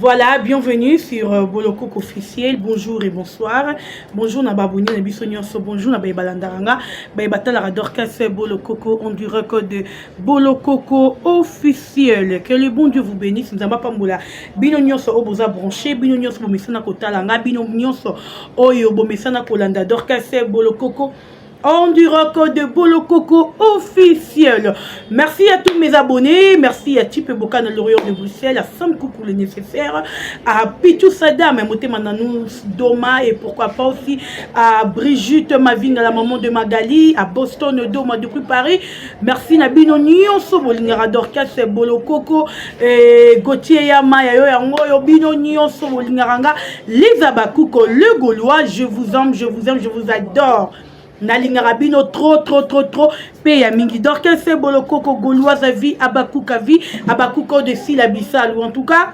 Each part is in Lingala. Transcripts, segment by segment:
Voilà, bienvenue sur Bolokoko officiel. Bonjour et bonsoir. Bonjour Nababoni, Nabisonyoso. Bonjour Nababalandaranga. Babatala Dorcas Bolokoko. On du record de Bolokoko officiel. Que le bon Dieu vous bénisse. Nous avons pas moula. Binonyoso oboza branché. Binonyoso bomesana kotalanga. Binonyoso oyo bomesana kolanda Dorcas Bolokoko. On du record de Bolokoko officiel. Merci à tous mes abonnés. Merci à Type Boka de l'Orient de Bruxelles, à Sam Coucou le nécessaire, à Pitou Sadam, à Moté Mananous Doma et pourquoi pas aussi à Brigitte Mavinga, la maman de Magali, à Boston Doma depuis Paris. Merci Nabino Nyonso, Bolingara Dorcas, Bolokoko, Gauthier Yama, Yayo, Bino Nyonso, Bolingaranga, Lisa Bakouko, le Gaulois. Je vous aime, je vous aime, je vous adore. Nalingara bino trop Peya mingi Dorcas Bolokoko Gauloise vie Abakuka vie Abakuko de Silabissal ou en tout cas.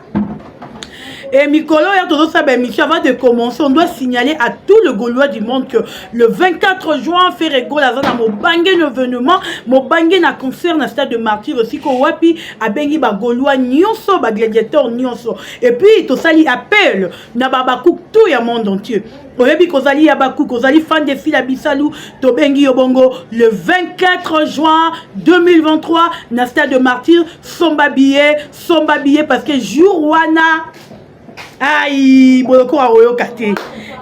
Et Mikolo, avant de commencer, on doit signaler à tout le Gaulois du monde que le 24 juin, Ferrego, la zone à Mobangé l'événement, Mobangé na concert na stade de Martyr aussi, ko wapi, a bengi ba Gaulois nyonso, ba gladiateur nyonso. Et puis, to sali appel, na babakouk tout ya monde entier. Oyebi kozali yabakouk, kozali fan de Filabisalou, to bengi yobongo, le 24 juin 2023, na stade de Martyr, somba billet, parce que jour wana, aïe, boloko a royo kate.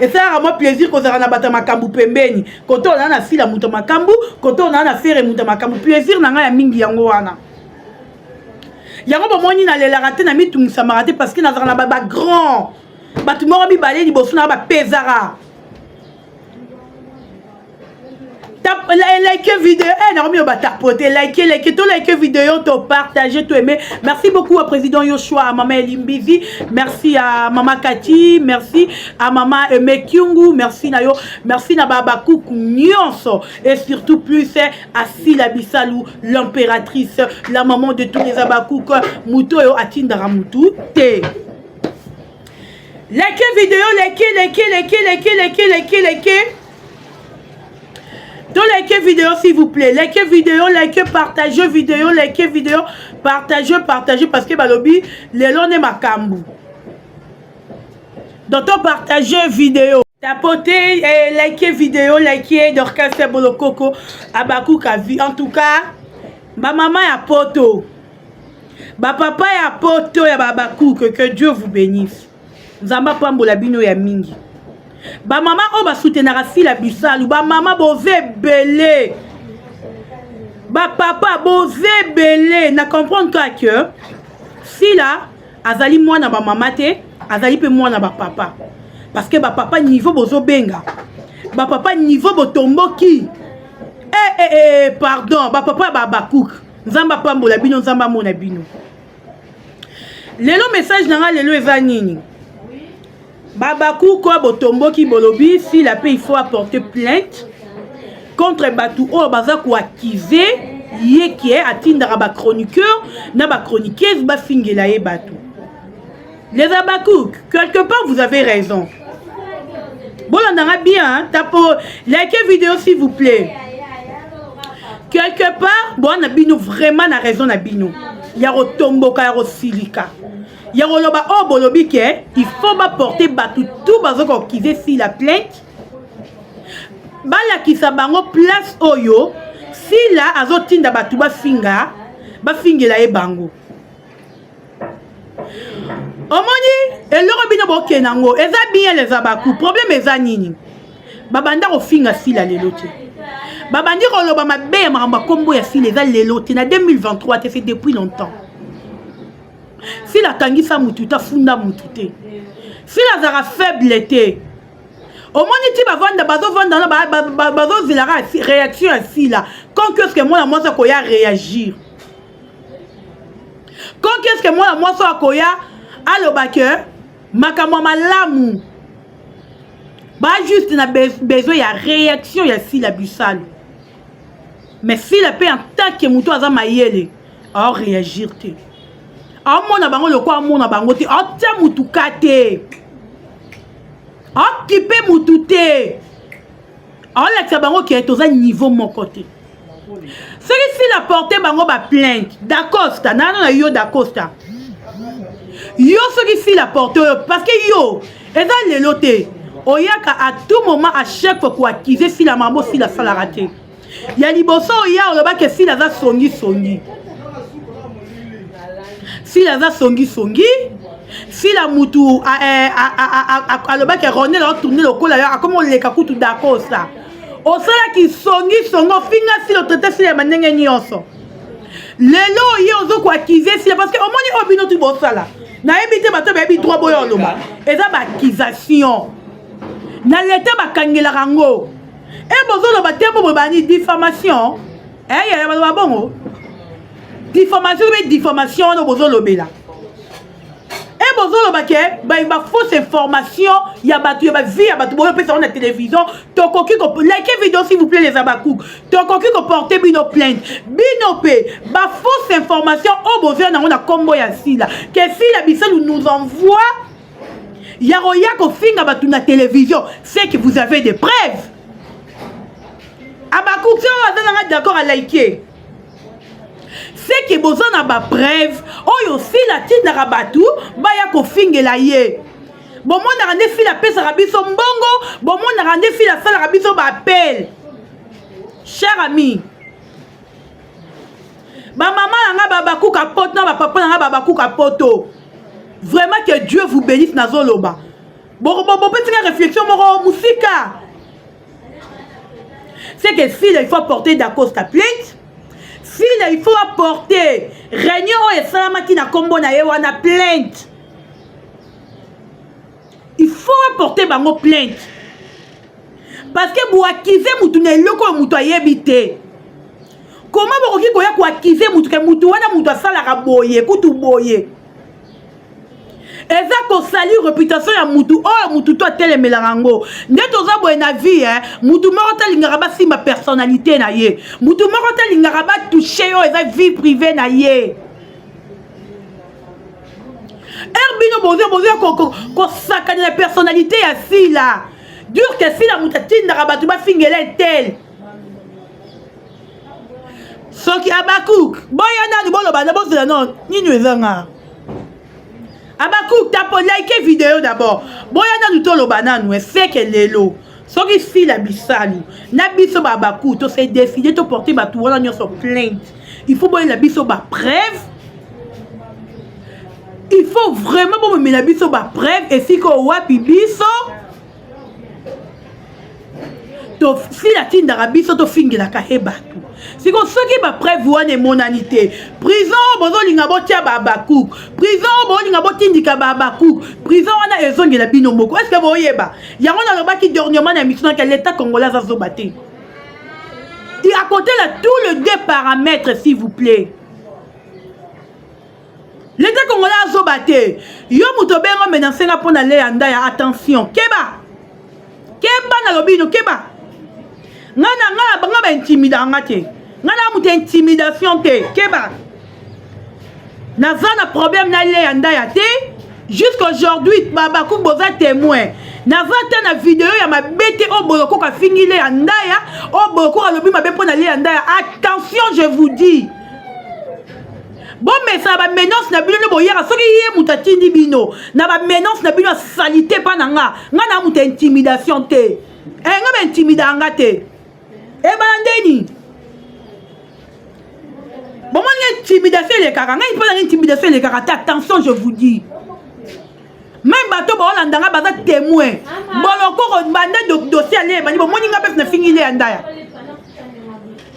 Et ça a moi plaisir qu'on a battu makambu pembeni. Quand on a fila muto makambu, quand on a faire muto makambu, plaisir n'a ya mingi yango wana. Yango ba moni na lela raté na mitu musamarate parce que na zana baba grand. Batu mo bi balé di bosuna ba pesara. Like vidéo, like vidéo, to partager, to aimer. Merci beaucoup au président Yoshua, à maman Elimbizi, merci à maman Kati, merci à maman Mekyungu, merci Nayo, merci na Baba Koukou Nyonso, et surtout plus à Sila Bissalou, l'impératrice, la maman de tous les Abakouk, Mouto et Atindara Moutou, te. Like vidéo, like. Donc, likez vidéo s'il vous plaît. Likez vidéo, likez, partagez vidéo, likez vidéo, partagez parce que balobi, les lois n'est ma cambu. Donc, partagez vidéo. Tapotez, likez vidéo, likez Dorcas Bolokoko, Abakou Kavi. En tout cas, ma maman est à poto. Ma papa est à poto, ya Babakou, que Dieu vous bénisse. Zamba Pambola Bino ya Mingi. Ba maman o ba soutenara Filabisalou, ba maman boze belé, ba papa boze belé, na comprendre que si là azali moi na ba maman te, azali pe moi na ba papa, parce que ba papa niveau bozo benga, ba papa niveau botomboki, pardon, ba papa ba bakouk, nzamba pambola bino, nzamba mona bino. Lelo message nanga lelo eza nini? Babakou quoi botombo qui bolobi si la paix il faut apporter plainte contre Batou o bazakou acquisé yé qui est atteindre ba chroniqueur na ba chroniqueuse ba fingela e Batou. Les Abakou, quelque part vous avez raison. Bon on a bien tapo likez vidéo s'il vous plaît. Quelque part bon on a bino vraiment na raison na bino. Ya rotombo ka ya silika. Yaroloba o bolobi ke il faut pas porter Batou tout bazoko kize si la plainte bala kisa bango place oyo si la azotinda Batou ba fingela e bango omoni eloko bino boke nango eza bien les Abakou problème eza nini babanda ko finga si la lelote babandi roloba mabe ya maramba kombo ya si les lelote na 2023 c'est depuis longtemps. Si la tangisa mututa funda mutute. Si la zara faible était. Au moins ti ba vanda bazo vanda bazo zilara réaction ainsi là. Quand qu'est-ce que moi ça koya réagir. Quand qu'est-ce que moi ça koya aloba que makamwa malamu. Ba juste na besoin ya réaction ya si la busal. Mais si la paix en tant que muto aza mayele, a réagir te. Amona bango le quoi amona bango te ate mutukate occupé mutute Alexa bango qui est au niveau mon côté. C'est ici la portée bango ba plainte d'Acosta, nano na yo d'Acosta. Yo soki si la porte parce que yo eza lelo te oyaka à tout moment à chaque fois ko accuser si la maman si la sala raté ya liboso oya oloba ke si la za songi songi si la za songi songi si la mutu aloba ke ronel a tourner le col là comme on le kakutu d'accord ça au sala ki songi songo finga si le traité si la manenge nyonso lelo yo zo ko accuser si parce que au moins obino tu bo sala na ebité bato ba ebi droit boyo loba eza ba accusation na leta ba kangela rango e bozo loba tembo bani diffamation ya ba bongo diffamation mais diffamation no bozo lobela e bozo loba ke ba fausse information ya batu ya ba vie ya batu boyo pesa na télévision to koki ko like vidéo s'il vous plaît les abakouk to koki ko porter bino plainte bino pe ba fausse information o bozo na ngona kombo ya sila que si la biselu nous envoie yaroya ko finga batu na télévision c'est que vous avez des preuves abakouk so azana d'accord à liker c'est que besoin na ba preuve oyo si la tine na batu ba ya ko fingela ye bon moi na rande fi la pesa rabiso mbongo bon moi na rande fi la sala rabiso ba appel cher ami ba maman nga baba ku kapoto na ba papa nga baba ku kapoto vraiment que Dieu vous bénisse na zoloba bon petite réflexion moro musika c'est que si il faut porter d'accord ta plainte si il faut apporter réunion et salama qui na kombo na yewana plainte il faut apporter bango plainte parce que vous accuser mutu na eloko mutu ayebite comment bokoki koya ko accuser mutu ke mutu wana mutu asala boye kutu boye eza ko sali réputation ya mutu oh mutu to telemela rango ndeto za boye na vie mutu moko talingaka ba simba personnalité na ye mutu moko talingaka ba toucher yo eza vie privée na ye erbino bozo ko sakana la personnalité ya sila dur que sila mutu tindaka batu ba fingela tel soki abakouk boya nani boloba na bozela non nini ezanga abakouk tapo like vidéo d'abord boya nanu toloba nanu c'est que lelo soki si la bisalu na biso ba abakouk to se décider to porter batu wana nyonso plainte il faut boya la biso ba preuve il faut vraiment bon me la biso ba preuve et si ko wapi biso to si la tinda biso to fingela ka hebatu si ko soki ba preuve wana monanité prison bozo linga botia ba abakouk prison bozo linga botindika ba abakouk prison wana ezongela bino moko est-ce que boyeba yango na lobaki dernièrement na mission que l'état congolais a zobaté et à côté là tout le deux paramètres s'il vous plaît l'état congolais a zobaté yo muto bengo menansenga pona le anda ya attention keba na lobino keba ngana banga ba intimida ngate ngana mutu intimidation te keba naza na problème na le anda ya te jusqu'aujourd'hui baba ku boza témoin naza te na vidéo ya mabete o boloko ka fingi le anda ya o boloko ka lobi mabe pona le anda ya attention je vous dis bon mais ça ba menace na bino boyera soki ye mutu atindi bino na ba menace na bino salité pa na nga mutu intimidation te nga ba intimida nga te e bandeni bon moi l'intimidation les kaka nga pas l'intimidation les kaka attention je vous dis même bato ba olandanga baza témoin boloko bande dossier ale bani bon moi nga pesa na fingi le andaya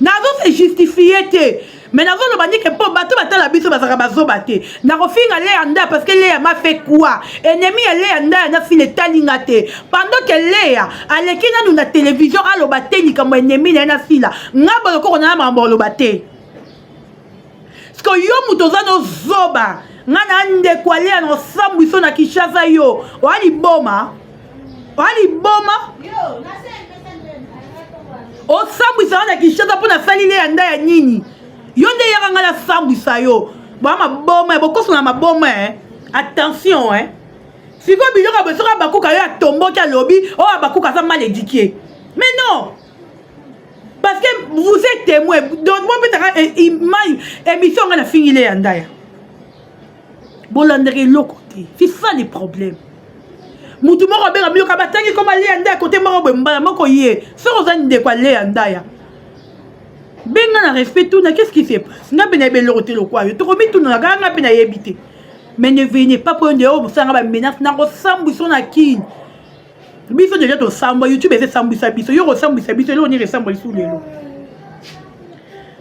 nazo se justifier te mais nazo le bandi que po bato batala biso bazaka bazoba te na ko finga le anda parce que le m'a fait quoi ennemi le anda na file talinga te pendant que le aleki na na télévision aloba te ni comme ennemi na fila nga boloko na mambo aloba te parce que yo mutoza no zoba nga na nde kwale na sambuso na Kinshasa yo wali boma o sambuso na Kinshasa pona sali le anda ya nini yo nde yaka nga la sambwisa yo boma bokoso na maboma attention siko biloko besoka bakuka yo atomboki alobi o abakuka sa mal éduqué mais non parce que vous êtes témoin donc moi peut-être émission nga na fingile ya ndaya bolandere loko te C'est ça le problème. Moutou moko benga mioka batangi comme aller anda côté moko mbala moko yé. So ozani de quoi aller anda ya. Benga na respect tout na qu'est-ce qui se passe? Na bena belo côté le quoi. To komi tout na ganga bena yebité. Mais ne venez pas prendre dehors ça nga menace na ko sambu so na kin. Biso déjà to samba YouTube c'est sambu sa biso. Yo sambu sa biso lo ni resamba sous lelo.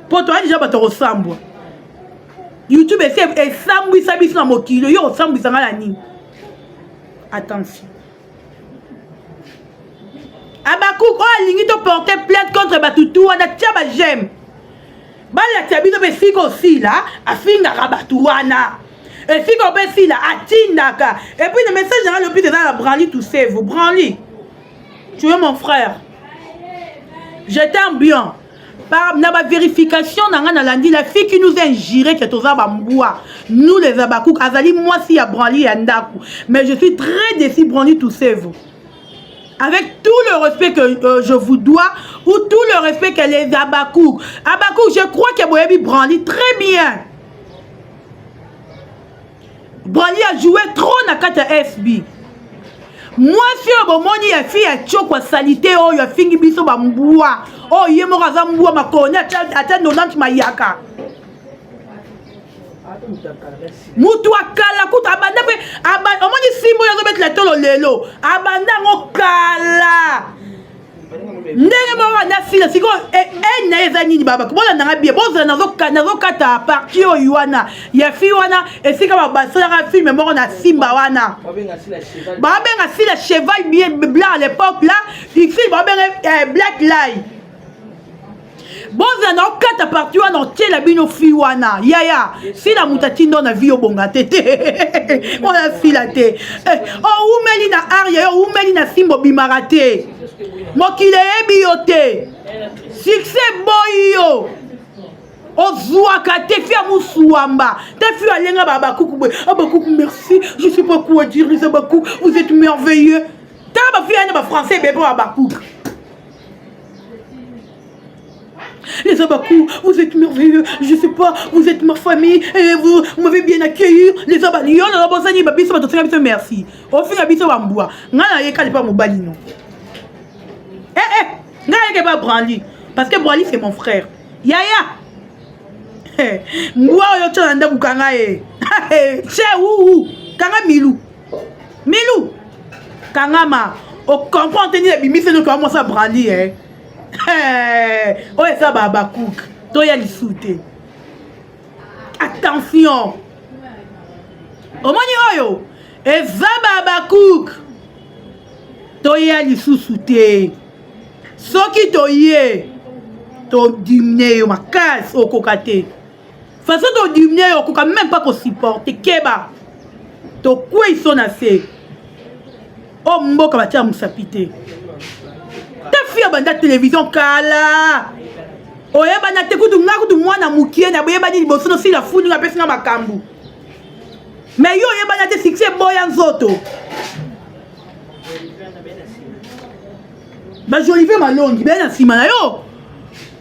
Poto déjà ba to resamba. YouTube c'est sambu sa biso na mokilo yo sambu sa ngala ni. Attention. Abakouk, oh, lingi to porter plainte contre Batoutou, on a tia ba j'aime. Ba la tia biso be siko aussi là, afinga rabatouana. Et siko be si là, atindaka. Et puis le message général le plus c'est dans la branli tout c'est vous branli. Tu es mon frère. Je t'aime bien. Par na vérification na landi la fille qui nous a injuré que toza bamboua nous les abakouk azali moi si ya branli ya ndaku mais je suis très déçu branli tout c'est vous avec tout le respect que je vous dois ou tout le respect que les abakouk je crois que boyebi branli très bien branli a joué trop na kata SB. Moi, si on a fait un choc à salité, oh, il a fini biso bamboua. Oh, il y a mon razamboua, ma connaît, attends, non, tu m'as yaka. Moutoua kala, kout, abanda, on m'a dit 6 mois, il y a mettre la tolo lelo. Abanda, mon kala. Ndenge mwa na sila siko na ezani ni baba kubona na bien boza nazo kata parti o yuana ya fi wana esika ba basala film moko na simba wana ba benga sila cheval bien blanc à l'époque là ici ba benga black lie boza na kata parti wana tiela bino fi wana yaya sila mutatindo na vie obonga tete ona sila te o umeli na aria o umeli na simbo bimarate mokile ebiote succès boyo ozwaka te fia musuamba te fia alenga babakuku abakuku merci je sais pas quoi dire les abakuku vous êtes merveilleux ta ba fia na ba français bébé abakuku les abakou, vous êtes merveilleux, je sais pas, vous êtes ma famille, et vous m'avez bien accueilli, les abali, on a besoin de merci. Au fin, habite au Bamboua, n'a y'a pas mon balino. N'a y'a pas Branly, parce que Branly c'est mon frère. Yaya, moi, je suis en train de Che ou, Kanga Milou, Milou, Kangama, au comprend tenir les bimis, c'est nous commençons à Branly, hein. Oh, ça va bakouk. Toi, il y a les sautés. Attention. Au moins, et ça va bakouk. Toi, il y a les sous-sautés. Ce qui t'o y est, t'o diminué, ma casse au cocaté. Façon t'o diminué, au coca, même pas qu'on supporte. Keba. T'o quoi ils sont assez. Oh, mboka, va tiens, moussapité. Ta fille banda télévision kala oye bana te kutu ngakutu mwana mukie na boye bani liboso no sila funi nga pesi na makambu mais yo oye bana te succès boya nzoto ba Jolive malongi ben na sima na yo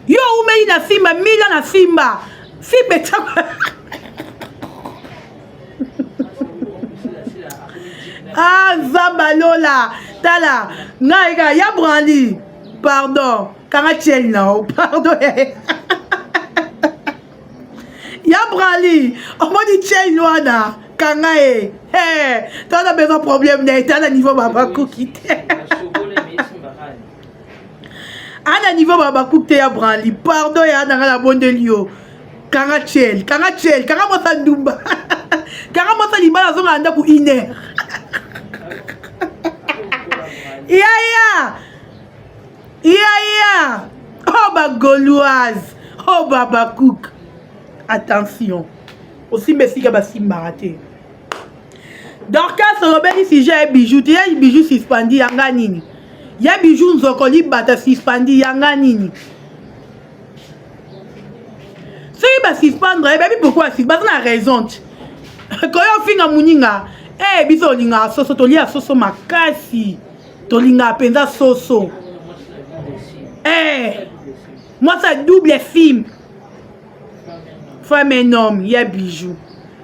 umei na simba mila na simba si beta ah Zabalola tala naïga ya Branly pardon Karachel non pardon ya Branly on m'a dit Chel wana kangae t'as besoin problème d'être à niveau babakou quitte à niveau babakou te ya Branly pardon ya dans la bonne de lio Karachel mo sandumba mo salibala zonga nda ku iner Yaya. Oh ba Gauloise. Oh babakouk. Attention. Aussi merci que Simba raté. Dorcas Robert si j'ai bijou, tu as bijou suspendu yanga nini. Ya bijou nzokoli bata suspendu yanga nini. Si ba suspendre, baby pourquoi suspendre na raison. Quand on finga muninga, biso linga soso tolia soso makasi. Tolinga penza soso. Moi ça double film. Femme et homme, il y a bijou.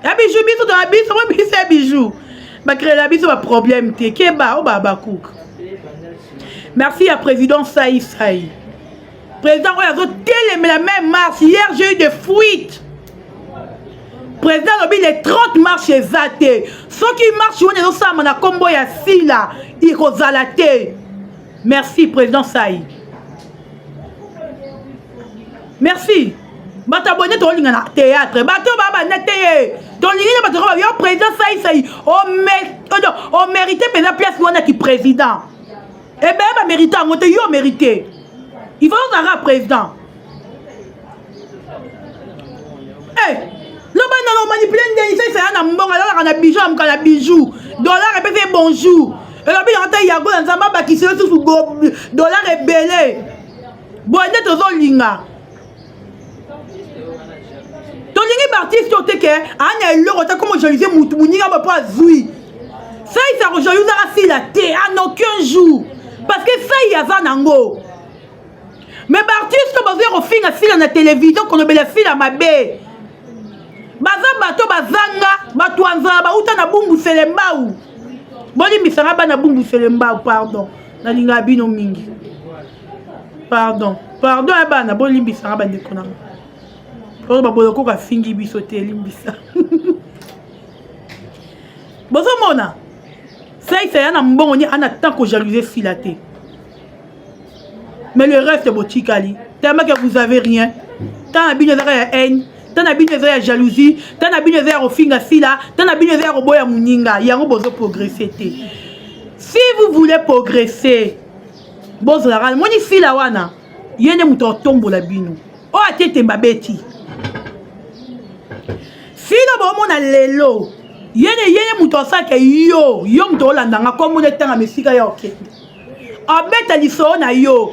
Il y a bijou, bisou dans la bise, moi bisou, bijou. ba créer la biso ba problème te keba o baba cook. Merci à président Saï. Président Oyazo télé la même marche hier j'ai eu des fuites. Président Lobi les 30 marches exactes. Ceux qui marchent on est ensemble na combo ya sila ikozalate. Merci président Saï. Merci. Batabonné to linga na théâtre. Bato baba neteye. To linga bato ba yo président Saï. On mérité la place wana qui président. Eh ben ba mérité on te yo mérité. Il faut un président. Eh le ban non manipuler ndeni ça na mbonga la na bijou am kana bijou. Dollar et fait bonjour. Et la bi anta yago nzamba ba ki se sous dollar et belé. Bonne to zo linga. Tolingi Baptiste oteke anya eloko ta comme jolisé mutu muninga ba pas zui. Ça il s'arrange usera si la terre en aucun jour parce que ça il y a ça nango. Mais Baptiste comme vous avez fin à fil na télévision qu'on obéit la fil à ma baie. Baza bato bazanga batwanza ba uta na bumbu selemba ou. Boni misanga ba na bumbu selemba pardon. Na linga bino mingi. Pardon aba na boni misanga ba ndekona. Pour baboloko ka fingi biso te limbisa. Bozo mona. Ça il fait un mbongo ni ana tant que jalousie filaté. Mais le reste botikali, tellement que vous avez rien. Tant abine za haine, tant abine za jalousie, tant abine za ofinga sila, tant abine za roboya muninga, yango bozo progresser te. Si vous voulez progresser, bozo la ral moni sila wana, yene muto tombo la bino. O atete mbabeti. Sila bo mona lelo. Yene muto sake yo muto landanga comme on est en mesika ya okende. Abeta liso na yo.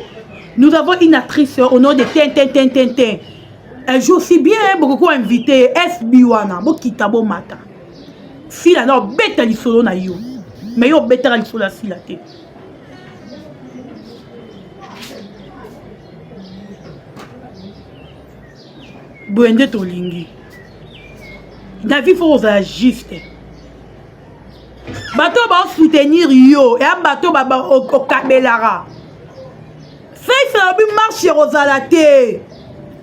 Nous avons une actrice au nom de Tintin. Elle joue aussi bien, beaucoup invité SB wana, bokita bo mata. Fila no beta liso na yo. Mais yo beta liso la fila te. Bwende tolingi. David faut juste. Bato ba soutenir yo et un bateau ba au kabelara. C'est ça bi marche Rosalate.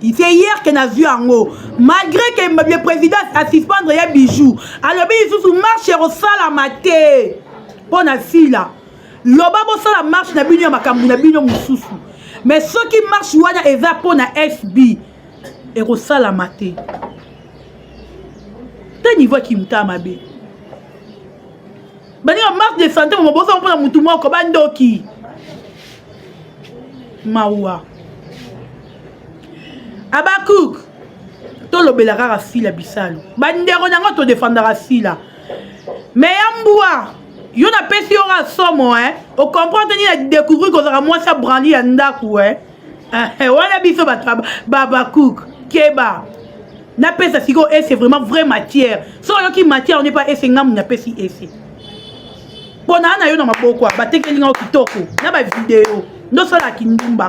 Il fait hier que n'a vu en haut. Malgré que le président a suspendre ya bijou. Alors bi sous marche Rosalamate. Pour na fila. Loba bo sala marche na bino makambu na bino mususu. Mais ceux qui marchent wana eza pour na SB et Rosalamate. Niveau qui m'a mabe. Bani en marche de santé mon boss on mutu moko bandoki. Mawa. Abakouk. To lobelaka ka fila bisalo. Bandero nanga to défendra fila. Mais amboua. Yo na pesi ora somo O comprendre ni la découvrir que ça moi ça brandi andaku Wana biso babakouk. Keba. Na pesa siko et c'est vraiment vraie matière. So yo ki matière on n'est pas ese ngam na pesi ese. Bona na yo na maboko ba tekelinga kitoko na ba vidéo. Ndo sala kindumba.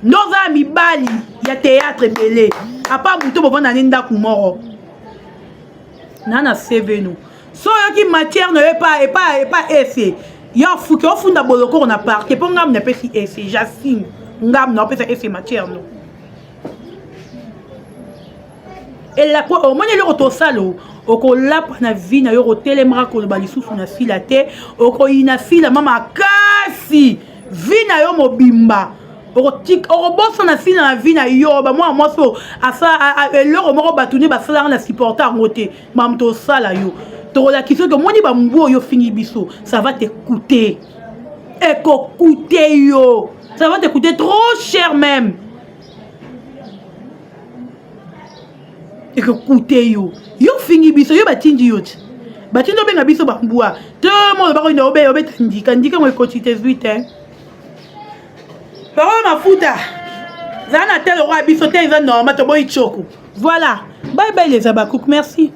Ndo za mibali ya théâtre belé. Apa muto bo na nenda kumoro. Nana CV nous. So yo ki matière ne pas ese. Yo fuki o funda boloko on a parté pour ngam na pesi ese. J'assine ngam na pesa ese matière no. Et la quoi au moins le rotosalo oko lapa na vie na yo rotelemra ko ba lisusu na fila te oko ina fila mama kasi vie na yo mobimba oko boso na fila na vie na yo ba moi so asa eloko moko batuni ba sala na supporter ngote mam to sala yo to la kiso que moni ba mbo yo fini biso ça va te coûter eko coûter yo ça va te coûter trop cher même. Et que coûter yo fini biso yo batindi yo batindi benga biso bambua tout le monde ba ko ina obe tandika mo ekotite 8 parole mafuta zana tel roi biso te za normal to boy choko voilà bye bye les abakouk merci.